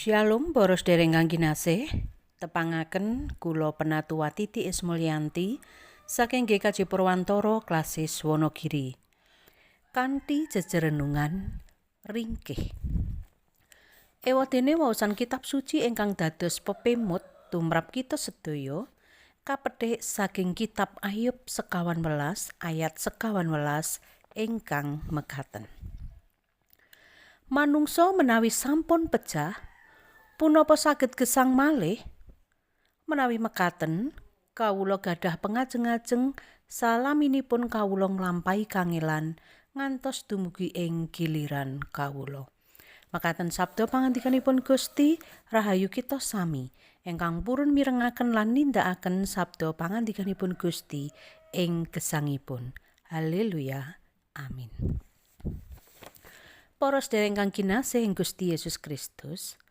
Shalom para sedherek kang kinasih, tepangaken kula Penatua Titi Ismulyanti saking GKJ Purwantara Klasis Wonogiri. Kanthi jejerenungan ringkih. Ewadene waosan kitab suci ingkang dados pepimut tumrap kita sedaya kapethik saking kitab Ayub 11 ayat 11 ingkang mekaten. Manungsa menawi sampun pejah punapa saged gesang malih? Menawi mekaten, kawula gadah pengajeng-ajeng salaminipun kawula nglampahi kangelan ngantos dumugi ing giliran kawula. Mekaten sabda pangandikanipun Gusti, rahayu kita sami ingkang purun mirengaken lan nindakaken sabda pangandikanipun Gusti ing gesangipun. Haleluya. Amin. Para sedherek ingkang kinasih ing Gusti Yesus Kristus,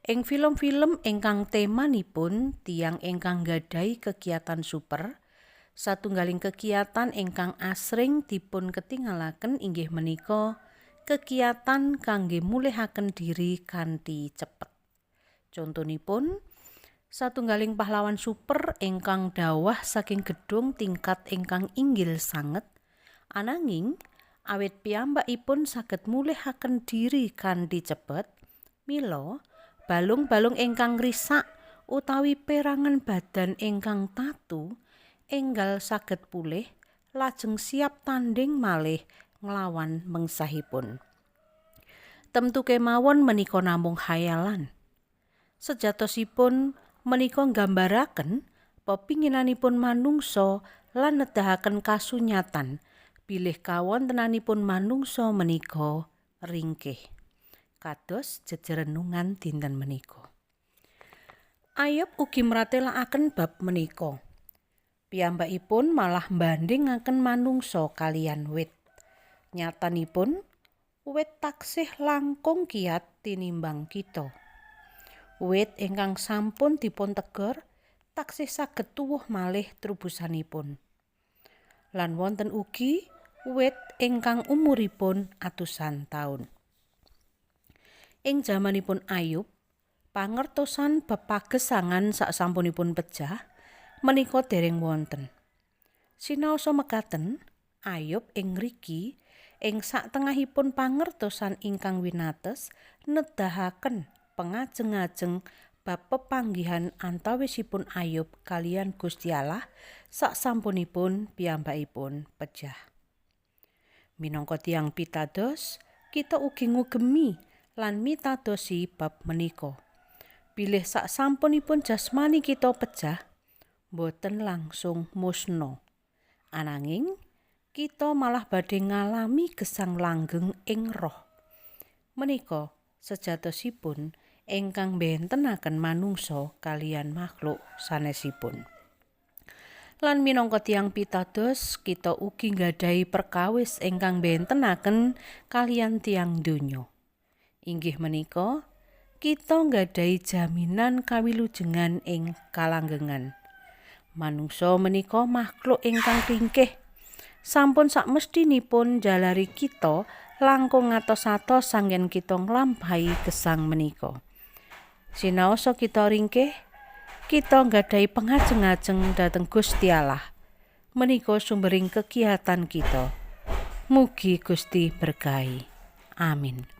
ing film-film ingkang temanipun tiyang ingkang nggadhahi kegiatan super, satunggaling kegiatan ingkang asring dipun ketingalaken inggih menika kegiatan kangge mulihaken diri kanthi cepet. Contonipun, satunggaling pahlawan super ingkang dawah saking gedung tingkat ingkang inggil sanget, ananging awit piyambakipun saged mulihaken diri kanthi cepet, mila balung-balung ingkang risak utawi perangan badan ingkang tatu enggal saged pulih lajeng siap tanding malih nglawan mengsahipun. Temtu kemawon menika namung khayalan. Sejatosipun menika nggambaraken pepinginanipun manungsa lan nedahaken kasunyatan bilih kawontenanipun manungsa menika ringkih. Kados jejerenungan dinten menika. Ayub ugi mratelakaken bab menika. Piyambakipun malah mbandhingaken manungsa kaliyan wit. Nyatanipun wit taksih langkung kiyat tinimbang kita. Wit ingkang sampun dipun tegur taksih saged tuwuh malih trubusanipun. Lan wonten ugi wit ingkang umuripun atusan taun. Ing jamanipun Ayub, pangertosan bab pagesangan saksampunipun pejah menika dereng wonten. Sinaosa mekaten, Ayub ing mriki ing saktengahipun pangertosan ingkang winates nedahaken pengajeng-ajeng bab pepanggihan antawisipun Ayub kaliyan Gusti Allah saksampunipun piyambakipun pejah. Minangka tiyang pitados, kita ugi ngugemi lan mitadosi bab menika. Bilih saksampunipun jasmani kita pejah, boten langsung musna. Ananging kita malah badhe ngalami gesang langgeng ing roh. Menika sejatosipun ingkang mbentenaken manungsa kaliyan makhluk sanesipun. Lan minangka tiyang pitados, kita ugi nggadahi perkawis ingkang mbentenaken kaliyan tiyang donya. Inggih menika kita nggadahi jaminan kawilujengan ing kalanggengan. Manungsa menika makhluk ingkang ringkih. Sampun sakmestinipun jalari kita langkung atos-atos sanggen kita nglampahi gesang menika. Sinaosa kita ringkih, kita nggadahi pengajeng-ajeng dhateng Gusti Allah. Menika sumbering kegiatan kita. Mugi Gusti berkahi. Amin.